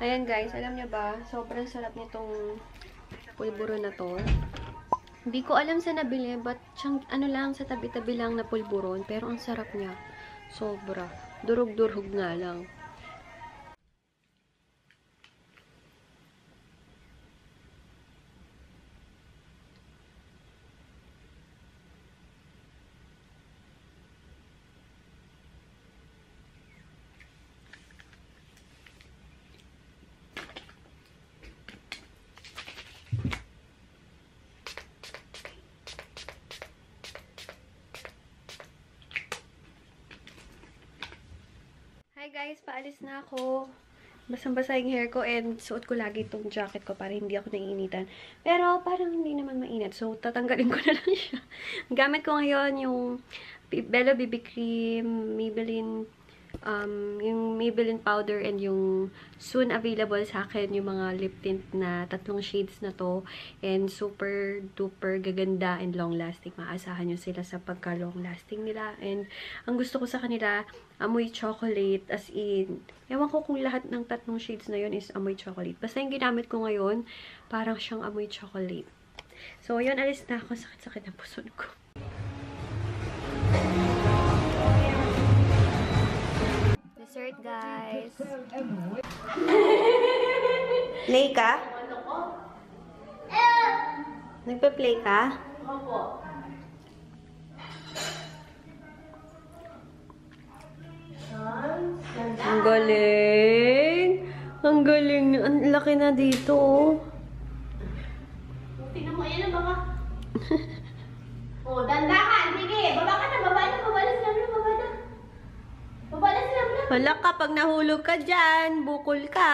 Ayan guys, alam niyo ba, sobrang sarap nitong pulburo na to. Hindi ko alam sa nabili, but ano lang, sa tabi-tabi lang na pulburon. Pero ang sarap niya. Sobra. Durog-durog nga lang. Hi guys, paalis na ako. Basang-basa yung hair ko and suot ko lagi itong jacket ko para hindi ako naiinitan. Pero parang hindi naman mainit. So, tatanggalin ko na lang siya. Gamit ko ngayon yung Bello BB Cream, yung Maybelline powder and yung soon available sa akin yung mga lip tint na 3 shades na to. And super duper gaganda and long lasting. Maasahan nyo sila sa pagka long lasting nila. And ang gusto ko sa kanila, amoy chocolate, as in, ewan ko kung lahat ng 3 shades na yun is amoy chocolate. Basta yung ginamit ko ngayon, parang siyang amoy chocolate. So, yun, alis na ako. Sakit-sakit ang puson ko. Dessert, guys. Play ka? Nagpa-play ka? Opo. Ang galing! Ang galing! Ang laki na dito. Tingnan mo, yan ang baba. Oh, dandahan! Sige, baba ka na, baba na, baba na sila, baba na. Baba na sila, baba. Wala ka, pag nahulog ka dyan, bukol ka.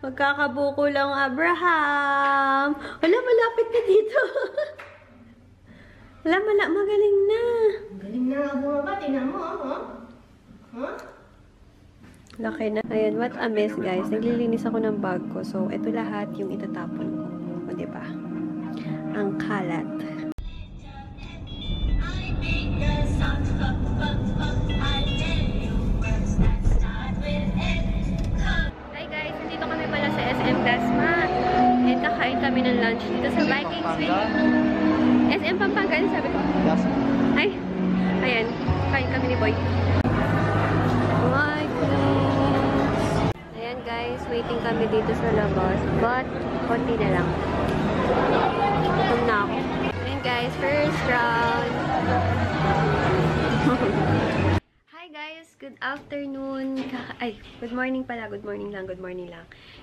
Magkakabukol ang Abraham. Wala, malapit ka dito. Wala, magaling na. Galing na nga bumaba, tingnan mo, oh. Huh? Laki na. Ayan, what a mess, guys. Naglilinis ako ng bag ko. So, ito lahat yung itatapon ko. O, diba? Ang kalat. Hi, guys. Nandito kami pala sa SM Dasma. And kakain kami ng lunch dito sa Vikings Week. SM Pampanga, sabi ko. Ay, ayan. Kain kami ni Boy. Ayan guys, waiting kami dito sa labas. But, konti na lang. Gutom na ako. Ayan guys, first round. Hi guys, good afternoon. Good morning pala. Good morning lang.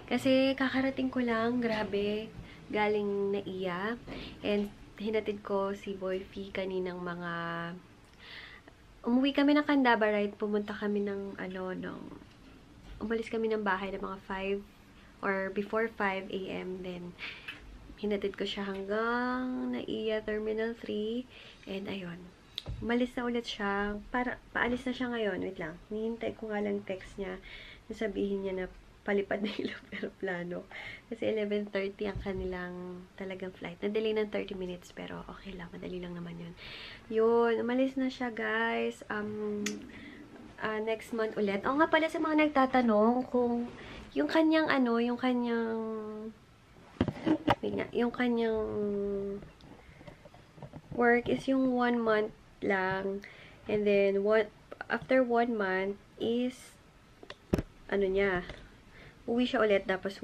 Kasi kakarating ko lang, grabe, galing Naiya. And hinatid ko si Boy Fee kaninang mga... Umuwi kami ng Candabarite. Pumunta kami ng, umalis kami ng bahay ng mga 5 or before 5 a.m. Then, hinatid ko siya hanggang Naiya Terminal 3. And, ayun. Umalis na ulit siya. Paalis na siya ngayon. Wait lang. Hinihintay ko nga lang text niya. Sabihin niya na palipad na yung aeroplano. Kasi 11:30 ang kanilang talagang flight. Na-delay ng 30 minutes, pero okay lang. Madali lang naman yun. Yun. Umalis na siya, guys. Next month ulit. O nga pala sa mga nagtatanong kung yung kanyang work is yung 1 month lang. And then, after 1 month is uwi siya ulit. Tapos,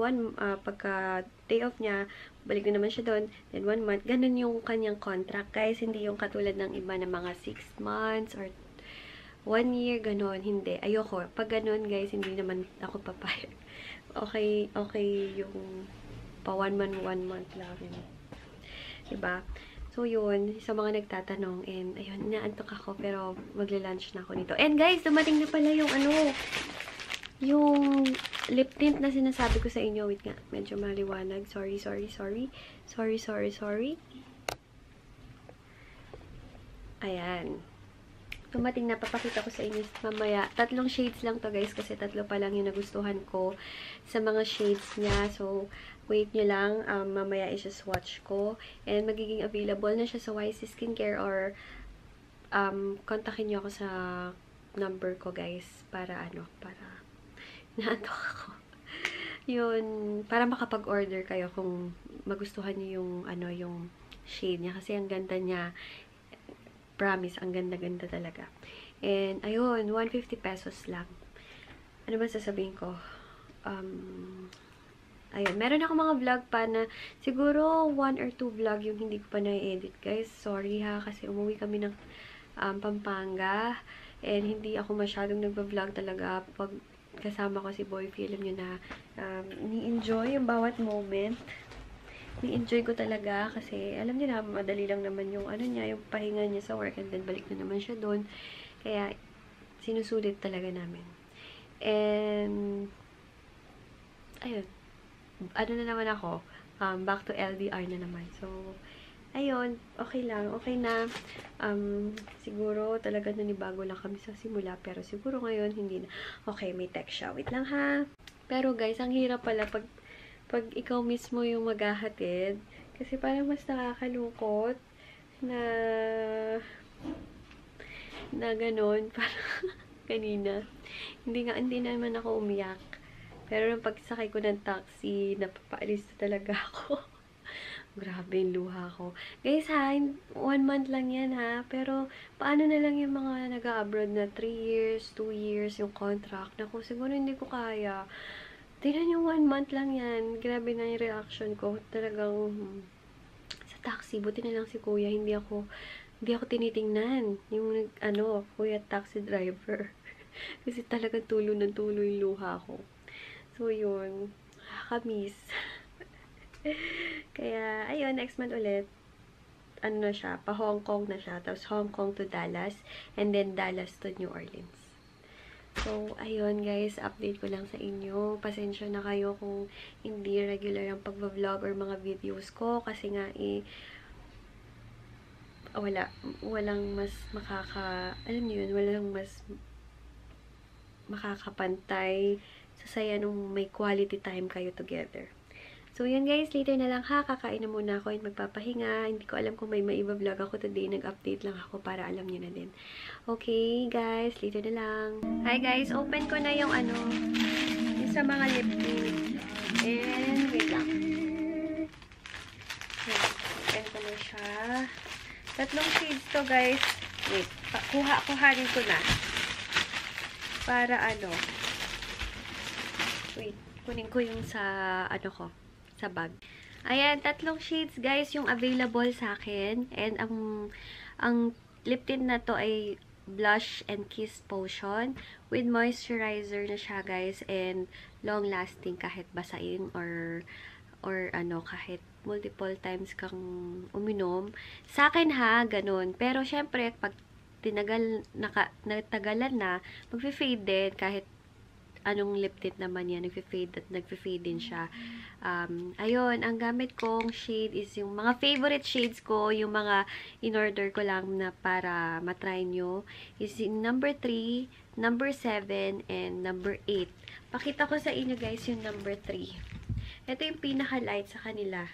pagka day off niya, balik na naman siya doon. Then, 1 month. Ganun yung kanyang contract. Guys, hindi yung katulad ng iba na mga 6 months or 1 year, ganun. Hindi. Ayoko. Pag ganun, guys, hindi naman ako papayag. Okay yung pa 1 month lang. Diba? So, yun. Sa mga nagtatanong. And, ayun, naantok ako. Pero, magla-lunch na ako nito. And, guys, dumating na pala yung yung lip tint na sinasabi ko sa inyo. Wait nga, medyo maliwanag. Sorry. Ayan. Dumating na, papakita ko sa inyo mamaya. 3 shades lang to guys, kasi 3 pa lang yung nagustuhan ko sa mga shades niya. So, wait nyo lang. Mamaya isa-swatch ko. And magiging available na siya sa YC Skincare or kontakin nyo ako sa number ko guys. Para naantok ako. yun, para makapag-order kayo kung magustuhan niyo yung, ano, yung shade niya. Kasi ang ganda niya. Promise, ang ganda-ganda talaga. And, ayun, 150 pesos lang. Ano ba sasabihin ko? Ayun, meron ako mga vlog pa na siguro 1 or 2 vlog yung hindi ko pa na-edit, guys. Sorry ha, kasi umuwi kami ng Pampanga. And hindi ako masyadong nagpa-vlog talaga pag kasama ko si Boyfie. Alam nyo na, ni-enjoy yung bawat moment. Ni-enjoy ko talaga kasi alam niyo na, madali lang naman yung ano niya, yung pahinga niya sa work and then balik na naman siya doon. Kaya, sinusulit talaga namin. And, ayun. Ano na naman ako, back to LDR na naman. So, ayun, okay lang, okay na. Siguro talaga nanibago lang kami sa simula, pero siguro ngayon hindi na. Okay, may text siya. Wait lang ha. Pero guys, ang hirap pala pag ikaw mismo yung maghahatid. Kasi parang mas nakakalungkot na ganun. Parang kanina. Hindi naman ako umiyak. Pero nung pagsakay ko ng taxi, napapaalis na talaga ako. Grabe yung luha ko. Guys ha, 1 month lang yan ha. Pero paano na lang yung mga nag-abroad na 3 years, 2 years yung contract. Naku, siguro hindi ko kaya. Tingnan yung 1 month lang yan. Grabe na yung reaction ko. Talagang sa taxi, buti na lang si kuya. Hindi ako tinitingnan. Yung kuya taxi driver. Kasi talagang tulo ng tulo yung luha ko. So, yun. Nakakamiss. Kaya, ayun, next month ulit. Ano na siya, pa Hong Kong na siya. Tapos Hong Kong to Dallas. And then Dallas to New Orleans. So, ayun guys, update ko lang sa inyo. Pasensya na kayo kung hindi regular ang pag-vlog or mga videos ko. Kasi nga, walang mas alam niyo yun, walang mas makakapantay sa saya nung may quality time kayo together. So, yun guys, later na lang ha. Kakain na muna ako and magpapahinga. Hindi ko alam kung may maiba-vlog ako today. Nag-update lang ako para alam nyo na din. Okay, guys, later na lang. Hi guys, open ko na yung yung sa mga lip tint. And, wait lang. Open ko na siya. 3 shades to guys. Wait, kuhanin ko na. Para wait, kunin ko yung sa sa bag. Ayan, 3 shades guys yung available sa akin. And ang lip tint na to ay Blush and Kiss Potion with moisturizer na siya guys, and long lasting kahit basain or kahit multiple times kang uminom. Sa akin ha, ganun. Pero syempre pag natagalan na, magfe-fade din kahit anong lip tint naman yan, nagfe-fade din siya. Ayun, ang gamit kong shade is yung mga favorite shades ko, yung mga in-order ko lang na para matry nyo, is yung number 3, number 7, and number 8. Pakita ko sa inyo guys yung number 3. Ito yung pinaka-light sa kanila.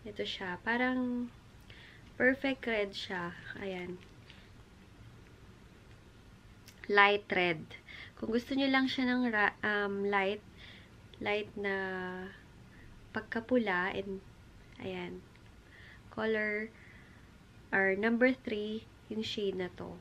Ito siya. Parang perfect red siya. Ayan. Light red. Kung gusto niyo lang siya ng light na pagkapula, and ayan, color or number 3 yung shade na to.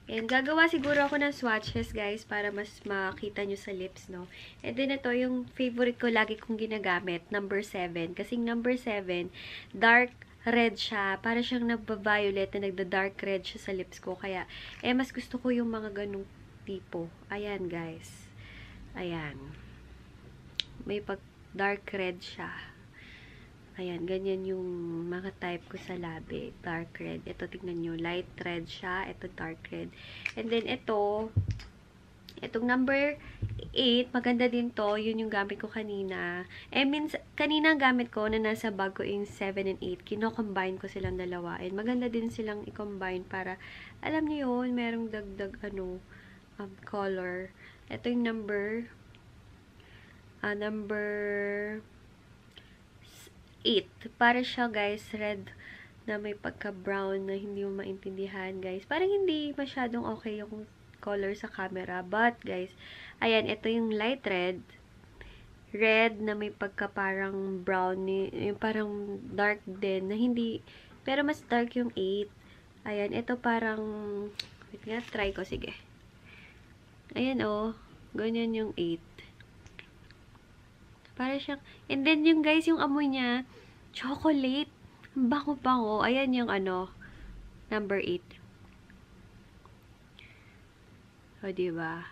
And gagawa siguro ako ng swatches guys para mas makita nyo sa lips, no? And then ito yung favorite ko, lagi kong ginagamit, number 7. Kasi number 7, dark red siya. Para siyang nagba-violet na nagda-dark red siya sa lips ko. Kaya, mas gusto ko yung mga ganung tipo. Ayan, guys. Ayan. May pag-dark red siya. Ayan, ganyan yung mga type ko sa labi. Dark red. Ito, tignan nyo. Light red siya. Ito, dark red. And then, itong number 8, maganda din to. Yun yung gamit ko kanina. Kanina ang gamit ko na nasa bag ko yung 7 and 8. Kino-combine ko silang dalawa. And maganda din silang i-combine para, alam niyo yun, merong dagdag, color. Ito yung number 8. Para siya, guys, red na may pagka-brown na hindi mo maintindihan, guys. Parang hindi masyadong okay yung color sa camera. But, guys, ayan, ito yung light red. red na may pagka parang brown, yung parang dark din, na hindi, pero mas dark yung 8. Ayan, ito parang, wait nga, try ko, sige. Ayan, oh, ganyan yung 8. Para siyang, and then yung guys, yung amoy niya, chocolate. Bango-bango. Ayan yung ano, number 8. O, diba?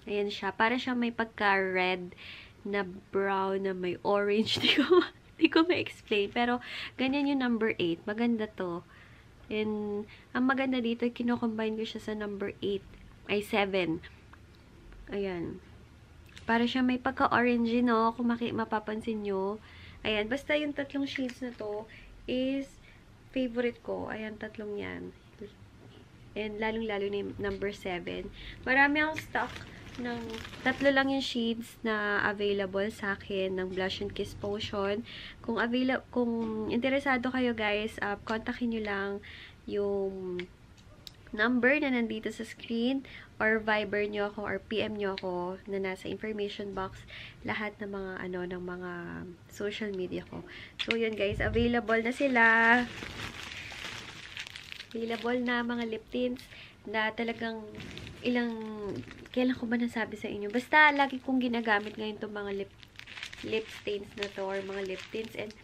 Ayan siya. Para siyang may pagka-red na brown na may orange. Di ko ma-explain. Pero, ganyan yung number 8. Maganda to. And, ang maganda dito, kino-combine ko siya sa number 8. Ay, 7. Ayan. Para siya may pagka-orange, no? Kung mapapansin nyo. Ayan. Basta yung tatlong shades na to is favorite ko. Ayan, tatlong yan. And lalong-lalo na yung number 7. Marami akong stock ng tatlo lang yung shades na available sa akin ng Blush and Kiss Potion. Kung interesado kayo guys, kontakin nyo lang yung number na nandito sa screen, or Viber nyo ako, or PM nyo ako na nasa information box, lahat ng mga ng mga social media ko. So yun guys, available na sila. Available na mga lip tints na talagang kailan ko ba nasabi sa inyo? Basta lagi kong ginagamit ngayon itong mga lip stains na to, or mga lip tints. And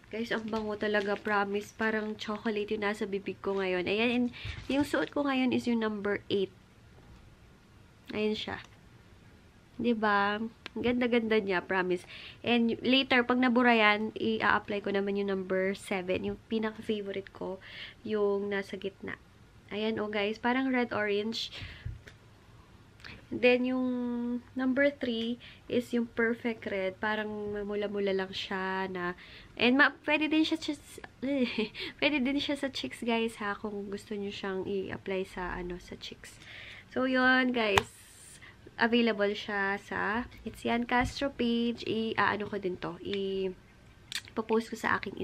guys, ang bango talaga, promise. Parang chocolate yung nasa bibig ko ngayon. Ayan, and yung suot ko ngayon is yung number 8. Ayan siya. Diba? Ganda-ganda niya, promise. And later, pag nabura yan, i-apply ko naman yung number 7. Yung pinaka-favorite ko, yung nasa gitna. Ayan, oh guys, parang red-orange. Then, yung number 3 is yung perfect red. Parang mula-mula lang siya na, and pwede din siya pwede din siya sa cheeks, guys, ha, kung gusto niyo siyang i-apply sa, sa cheeks. So, yun, guys. Available siya sa Itzian Castro page. Ko din to. Ipopost ko sa aking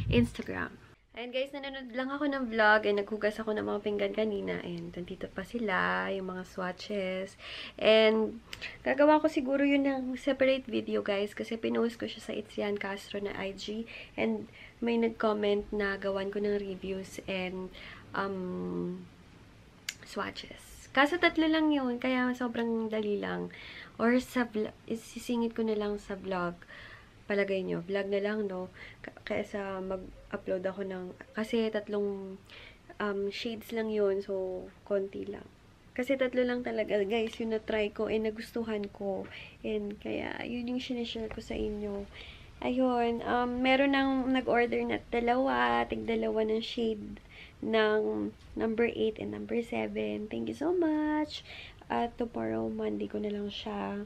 Instagram. And guys, nanonood lang ako ng vlog and naghugas ako ng mga pinggan kanina. And nandito pa sila, yung mga swatches. And gagawa ko siguro yun ng separate video, guys. Kasi pinost ko siya sa Itzian Castro na IG. And may nag-comment na gawan ko ng reviews and swatches. Kaso 3 lang yun, kaya sobrang dali lang. Or isisingit ko na lang sa vlog. Palagay nyo, vlog na lang, no? Kaysa mag-upload ako ng, kasi 3 shades lang yun, so konti lang. Kasi 3 lang talaga, guys, yung na-try ko, and nagustuhan ko. And kaya, yun yung sinashare ko sa inyo. Ayun, meron nang nag-order na tig-dalawa ng shade ng number 8 and number 7. Thank you so much. Tomorrow, Monday ko na lang siya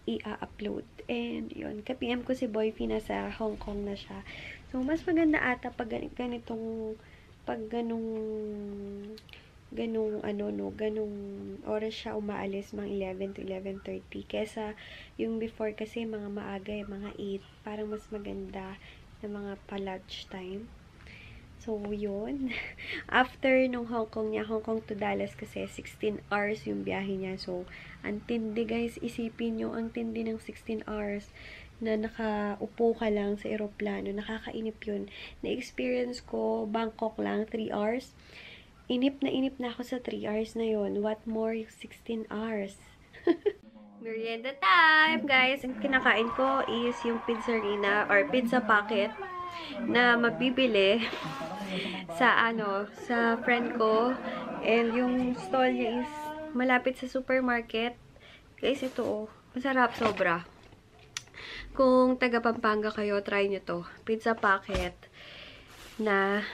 i-upload. And yun, ka-PM ko si Boyfie, nasa Hong Kong na siya. So, mas maganda ata pag ganitong ganong oras siya umaalis, mga 11 to 11:30. Kesa yung before kasi mga maaga, mga 8. Parang mas maganda na mga pa-lunch time. So, yun. After nung Hong Kong to Dallas kasi 16 hours yung biyahe niya. So, ang tindi guys, isipin nyo, ang tindi ng 16 hours na nakaupo ka lang sa eroplano. Nakakainip yun. Na-experience ko, Bangkok lang, 3 hours. Inip na ako sa 3 hours na yun. What more yung 16 hours? Merienda time, guys. Ang kinakain ko is yung pizzerina or pizza pocket na mabibili sa sa friend ko. And yung stall niya is malapit sa supermarket. Guys, ito oh. Masarap, sobra. Kung taga Pampanga kayo, try nyo to. Pizza pocket na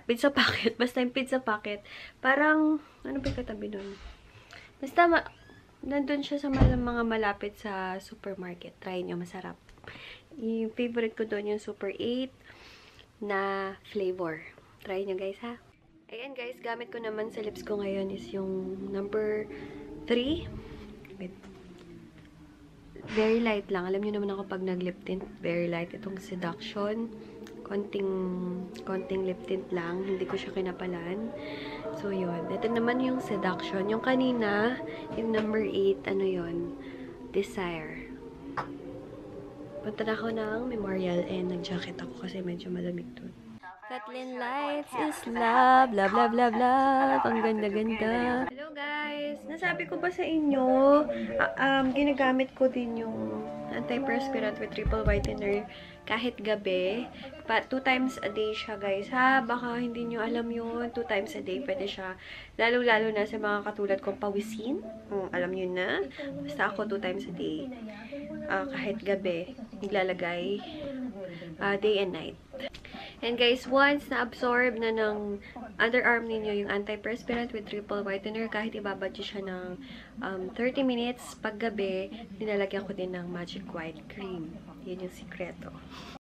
pizza pocket. Basta yung pizza pocket. Parang, ano ba yung katabi nun? Basta, nandun siya sa mga malapit sa supermarket. Try nyo, masarap. Yung favorite ko doon, yung Super 8 na flavor. Try nyo, guys, ha? Ayan, guys, gamit ko naman sa lips ko ngayon is yung number 3. Very light lang. Alam nyo naman ako pag nag-lip tint, very light. Itong Seduction konting lip tint lang. Hindi ko siya kinapalan. So, yun. Ito naman yung Seduction. Yung kanina, yung number 8, ano yun? Desire. Punta na ako ng Memorial and nag-jacket ako kasi medyo malamig dun. Kathleen Lights is love. Love, love, love, love. Ang ganda-ganda. Hello guys! Nasabi ko ba sa inyo, ginagamit ko din yung antiperspirant with triple whitener kahit gabi. 2 times a day siya guys ha. Baka hindi nyo alam yun. 2 times a day pwede siya. Lalo-lalo na sa mga katulad kong pawisin. Alam nyo na. Basta ako 2 times a day. Kahit gabi. Naglalagay day and night. And guys, once na-absorb na ng underarm ninyo yung antiperspirant with triple whitener, kahit ibabad nyo siya ng 30 minutes paggabi, nilalagyan ko din ng Magic White Cream. Yun yung sikreto.